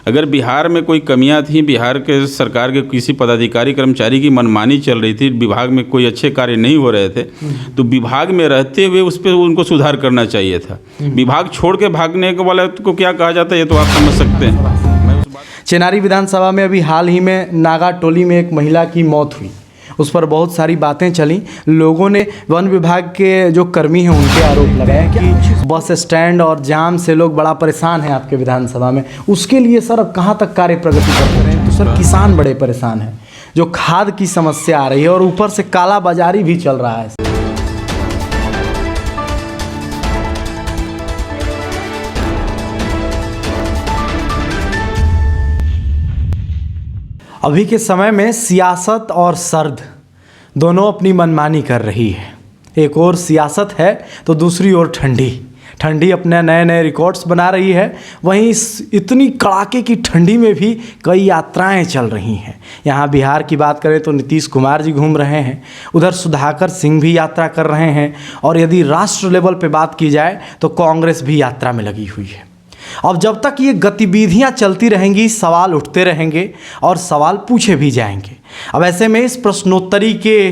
अगर बिहार में कोई कमियां थी, बिहार के सरकार के किसी पदाधिकारी कर्मचारी की मनमानी चल रही थी, विभाग में कोई अच्छे कार्य नहीं हो रहे थे, तो विभाग में रहते हुए उस पर उनको सुधार करना चाहिए था। विभाग छोड़ के भागने के वाले को क्या कहा जाता है, ये तो आप समझ सकते हैं। चेनारी विधानसभा में अभी हाल ही में नागा टोली में एक महिला की मौत हुई, उस पर बहुत सारी बातें चली। लोगों ने वन विभाग के जो कर्मी हैं उन पे आरोप लगाया कि बस स्टैंड और जाम से लोग बड़ा परेशान हैं आपके विधानसभा में। उसके लिए सर अब कहाँ तक कार्य प्रगति करते रहे? तो सर किसान बड़े परेशान हैं, जो खाद की समस्या आ रही है और ऊपर से काला बाजारी भी चल रहा है। अभी के समय में सियासत और सर्द दोनों अपनी मनमानी कर रही है। एक और सियासत है तो दूसरी ओर ठंडी अपने नए नए रिकॉर्ड्स बना रही है। वहीं इतनी कड़ाके की ठंडी में भी कई यात्राएं चल रही हैं। यहाँ बिहार की बात करें तो नीतीश कुमार जी घूम रहे हैं, उधर सुधाकर सिंह भी यात्रा कर रहे हैं, और यदि राष्ट्र लेवल पे बात की जाए तो कांग्रेस भी यात्रा में लगी हुई है। अब जब तक ये गतिविधियां चलती रहेंगी, सवाल उठते रहेंगे और सवाल पूछे भी जाएंगे। अब ऐसे में इस प्रश्नोत्तरी के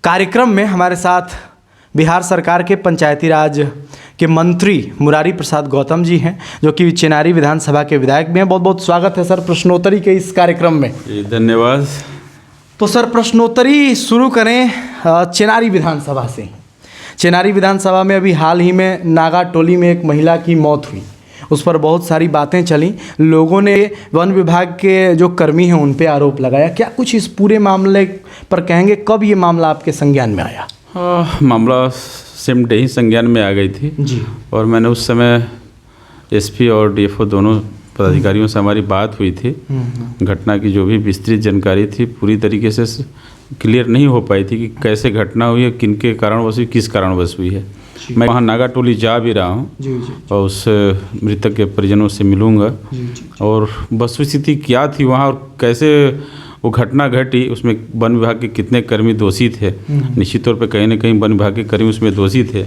कार्यक्रम में हमारे साथ बिहार सरकार के पंचायती राज के मंत्री मुरारी प्रसाद गौतम जी हैं, जो कि चेनारी विधानसभा के विधायक भी हैं। बहुत बहुत स्वागत है सर प्रश्नोत्तरी के इस कार्यक्रम में। धन्यवाद। तो सर प्रश्नोत्तरी शुरू करें चेनारी विधानसभा से। चेनारी विधानसभा में अभी हाल ही में नागा टोली में एक महिला की मौत हुई, उस पर बहुत सारी बातें चली। लोगों ने वन विभाग के जो कर्मी हैं उन पे आरोप लगाया। क्या कुछ इस पूरे मामले पर कहेंगे? कब ये मामला आपके संज्ञान में आया? मामला सेम डे ही संज्ञान में आ गई थी जी, और मैंने उस समय एसपी और डीएफओ दोनों पदाधिकारियों से हमारी बात हुई थी। घटना की जो भी विस्तृत जानकारी थी पूरी तरीके से क्लियर नहीं हो पाई थी कि कैसे घटना हुई है, किन के कारणवश हुई, किस कारणवश हुई है। मैं वहाँ नागा टोली जा भी रहा हूँ और उस मृतक के परिजनों से मिलूँगा और वस्तुस्थिति क्या थी वहाँ और कैसे वो घटना घटी, उसमें वन विभाग के कितने कर्मी दोषी थे। निश्चित तौर पे कहीं ना कहीं वन विभाग के कर्मी उसमें दोषी थे।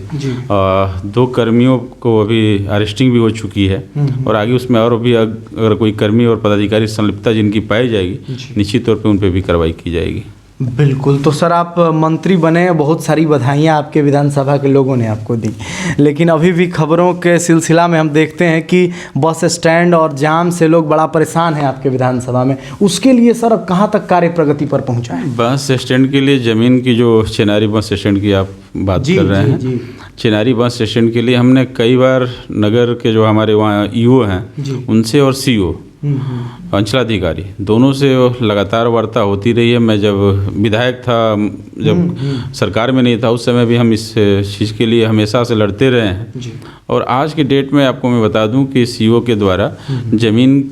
2 कर्मियों को अभी अरेस्टिंग भी हो चुकी है और आगे उसमें और भी अगर कोई कर्मी और पदाधिकारी संलिप्तता जिनकी पाई जाएगी, निश्चित तौर पे उन पर भी कार्रवाई की जाएगी। बिल्कुल। तो सर आप मंत्री बने, बहुत सारी बधाइयाँ आपके विधानसभा के लोगों ने आपको दी, लेकिन अभी भी खबरों के सिलसिला में हम देखते हैं कि बस स्टैंड और जाम से लोग बड़ा परेशान हैं आपके विधानसभा में। उसके लिए सर अब कहाँ तक कार्य प्रगति पर पहुँचा है? बस स्टैंड के लिए ज़मीन की जो चेनारी बस स्टैंड की आप बात कर रहे हैं, चेनारी बस स्टैंड के लिए हमने कई बार नगर के जो हमारे वहाँ ईओ हैं उनसे और सीओ अंचलाधिकारी दोनों से लगातार वार्ता होती रही है। मैं जब विधायक था, जब सरकार में नहीं था, उस समय भी हम इस चीज़ के लिए हमेशा से लड़ते रहे हैं। और आज के डेट में आपको मैं बता दूं कि सीओ के द्वारा ज़मीन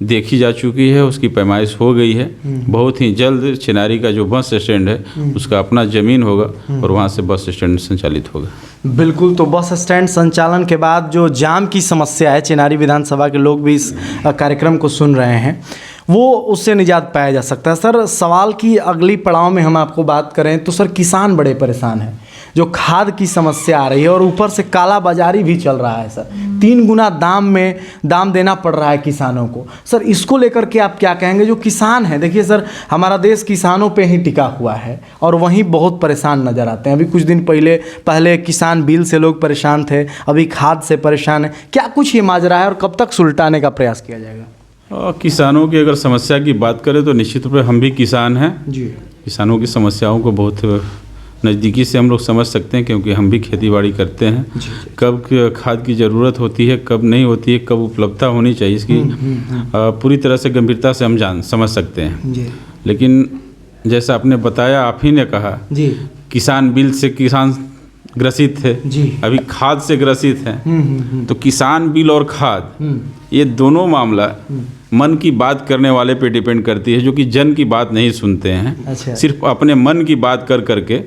देखी जा चुकी है, उसकी पैमाइश हो गई है। बहुत ही जल्द चेनारी का जो बस स्टैंड है उसका अपना ज़मीन होगा और वहाँ से बस स्टैंड संचालित होगा। बिल्कुल। तो बस स्टैंड संचालन के बाद जो जाम की समस्या है, चेनारी विधानसभा के लोग भी इस कार्यक्रम को सुन रहे हैं, वो उससे निजात पाया जा सकता है। सर सवाल की अगली पड़ाव में हम आपको बात करें तो सर किसान बड़े परेशान हैं, जो खाद की समस्या आ रही है और ऊपर से काला बाजारी भी चल रहा है। सर 3 गुना दाम देना पड़ रहा है किसानों को। सर इसको लेकर के आप क्या कहेंगे? जो किसान हैं, देखिए सर हमारा देश किसानों पे ही टिका हुआ है और वहीं बहुत परेशान नज़र आते हैं। अभी कुछ दिन पहले किसान बिल से लोग परेशान थे, अभी खाद से परेशान है। क्या कुछ ये माजरा है और कब तक सुलटाने का प्रयास किया जाएगा? किसानों की अगर समस्या की बात करें तो निश्चित रूप से हम भी किसान हैं जी। किसानों की समस्याओं को बहुत नज़दीकी से हम लोग समझ सकते हैं, क्योंकि हम भी खेती बाड़ी करते हैं। कब खाद की ज़रूरत होती है, कब नहीं होती है, कब उपलब्धता होनी चाहिए, इसकी पूरी तरह से गंभीरता से हम समझ सकते हैं। लेकिन जैसा आपने बताया, आप ही ने कहा किसान बिल से किसान ग्रसित थे, अभी खाद से ग्रसित हैं। तो किसान बिल और खाद ये दोनों मामला मन की बात करने वाले पे डिपेंड करती है, जो कि जन की बात नहीं सुनते हैं। अच्छा। सिर्फ अपने मन की बात कर करके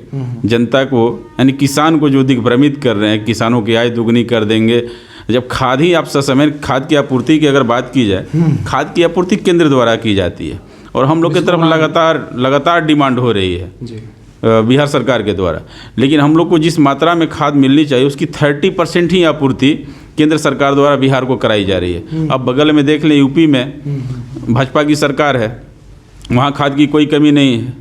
जनता को, यानी किसान को जो दिग्भ्रमित कर रहे हैं, किसानों की आय दुगनी कर देंगे। जब खाद ही आप समय खाद की आपूर्ति की अगर बात की जाए, खाद की आपूर्ति केंद्र द्वारा की जाती है और हम लोग की तरफ लगातार डिमांड हो रही है बिहार सरकार के द्वारा। लेकिन हम लोग को जिस मात्रा में खाद मिलनी चाहिए उसकी 30% ही आपूर्ति केंद्र सरकार द्वारा बिहार को कराई जा रही है। अब बगल में देख लें यूपी में भाजपा की सरकार है, वहाँ खाद की कोई कमी नहीं है।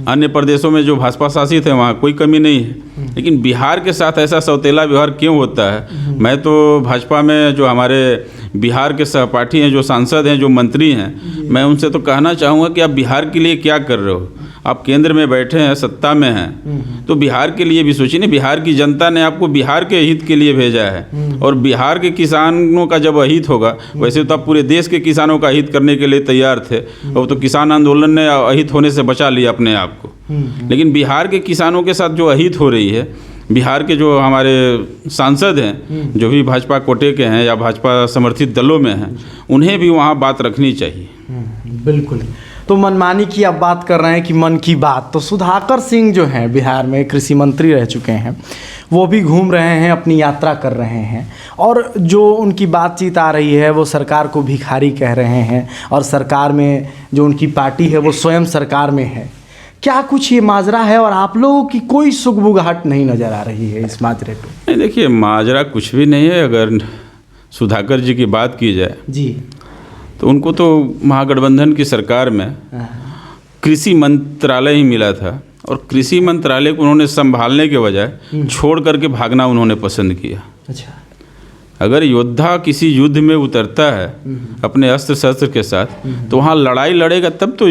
अन्य प्रदेशों में जो भाजपा शासित है वहाँ कोई कमी नहीं है, लेकिन बिहार के साथ ऐसा सौतेला व्यवहार क्यों होता है? मैं तो भाजपा में जो हमारे बिहार के सहपाठी हैं, जो सांसद हैं, जो मंत्री हैं, मैं उनसे तो कहना चाहूँगा कि आप बिहार के लिए क्या कर रहे हो? आप केंद्र में बैठे हैं, सत्ता में हैं, तो बिहार के लिए भी सोचिए ना। बिहार की जनता ने आपको बिहार के हित के लिए भेजा है, और बिहार के किसानों का जब अहित होगा, वैसे तो आप पूरे देश के किसानों का हित करने के लिए तैयार थे, और तो किसान आंदोलन ने अहित होने से बचा लिया अपने आप को। लेकिन बिहार के किसानों के साथ जो अहित हो रही है, बिहार के जो हमारे सांसद हैं, जो भी भाजपा कोटे के हैं या भाजपा समर्थित दलों में हैं, उन्हें भी वहाँ बात रखनी चाहिए। बिल्कुल। तो मनमानी की आप बात कर रहे हैं कि मन की बात, तो सुधाकर सिंह जो हैं बिहार में कृषि मंत्री रह चुके हैं, वो भी घूम रहे हैं, अपनी यात्रा कर रहे हैं, और जो उनकी बातचीत आ रही है वो सरकार को भिखारी कह रहे हैं, और सरकार में जो उनकी पार्टी है वो स्वयं सरकार में है। क्या कुछ ये माजरा है, और आप लोगों की कोई सुगबुगाहट नहीं नज़र आ रही है इस माजरे को? नहीं, देखिए माजरा कुछ भी नहीं है। अगर सुधाकर जी की बात की जाए जी, तो उनको तो महागठबंधन की सरकार में कृषि मंत्रालय ही मिला था, और कृषि मंत्रालय को उन्होंने संभालने के बजाय छोड़ करके भागना उन्होंने पसंद किया। अच्छा। अगर योद्धा किसी युद्ध में उतरता है अपने अस्त्र शस्त्र के साथ, तो वहाँ लड़ाई लड़ेगा तब तो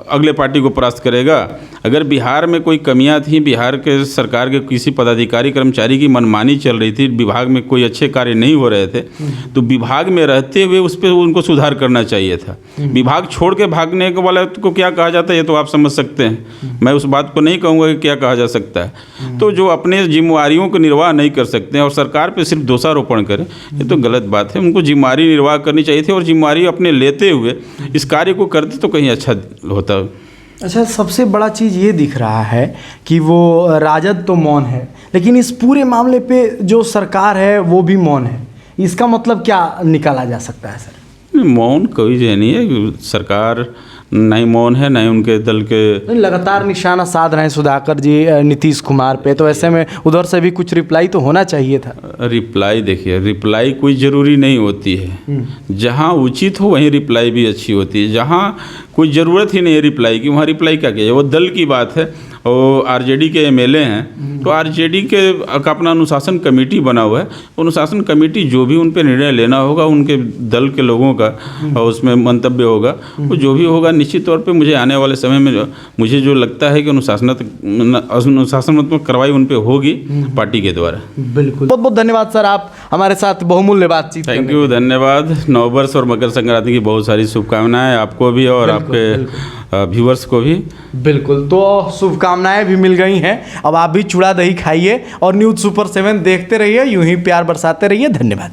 अगले पार्टी को परास्त करेगा। अगर बिहार में कोई कमियां थी, बिहार के सरकार के किसी पदाधिकारी कर्मचारी की मनमानी चल रही थी, विभाग में कोई अच्छे कार्य नहीं हो रहे थे, तो विभाग में रहते हुए उस पर उनको सुधार करना चाहिए था। विभाग छोड़ के भागने के वाले को क्या कहा जाता है ये तो आप समझ सकते हैं। मैं उस बात को नहीं कहूँगा कि क्या कहा जा सकता है। तो जो अपने जिम्मेवारियों को निर्वाह नहीं कर सकते हैं और सरकार पर सिर्फ दोषारोपण करें, ये तो गलत बात है। उनको जिम्मेवारी निर्वाह करनी चाहिए थी, और जिम्मेवारी अपने लेते हुए इस कार्य को करते तो कहीं अच्छा होता। अच्छा, सबसे बड़ा चीज़ ये दिख रहा है कि वो राजद तो मौन है, लेकिन इस पूरे मामले पे जो सरकार है वो भी मौन है। इसका मतलब क्या निकाला जा सकता है सर? मौन कोई नहीं है, सरकार नहीं मौन है, नहीं उनके दल के लगातार निशाना साध रहे हैं सुधाकर जी नीतीश कुमार पे, तो ऐसे में उधर से भी कुछ रिप्लाई तो होना चाहिए था। रिप्लाई देखिए, रिप्लाई कोई ज़रूरी नहीं होती है। जहाँ उचित हो वहीं रिप्लाई भी अच्छी होती है। जहाँ कोई ज़रूरत ही नहीं है रिप्लाई की, वहाँ रिप्लाई क्या किया? वो दल की बात है, और आरजेडी के एमएलए हैं, तो आरजेडी के का अपना अनुशासन कमेटी बना हुआ है। अनुशासन कमेटी जो भी उन पर निर्णय लेना होगा, उनके दल के लोगों का और उसमें मंतव्य होगा, वो जो भी होगा निश्चित तौर पे मुझे आने वाले समय में मुझे जो लगता है कि अनुशासनात्मक कार्रवाई उन पर होगी पार्टी के द्वारा। बिल्कुल, बहुत बहुत धन्यवाद सर, आप हमारे साथ बहुमूल्य बातचीत। थैंक यू, धन्यवाद। नववर्ष और मकर संक्रांति की बहुत सारी शुभकामनाएं आपको भी और आपके व्यूअर्स को भी। बिल्कुल, तो शुभकामनाएं भी मिल गई हैं। अब आप भी चूड़ा दही खाइए और न्यूज़ सुपर 7 देखते रहिए, यूं ही प्यार बरसाते रहिए। धन्यवाद।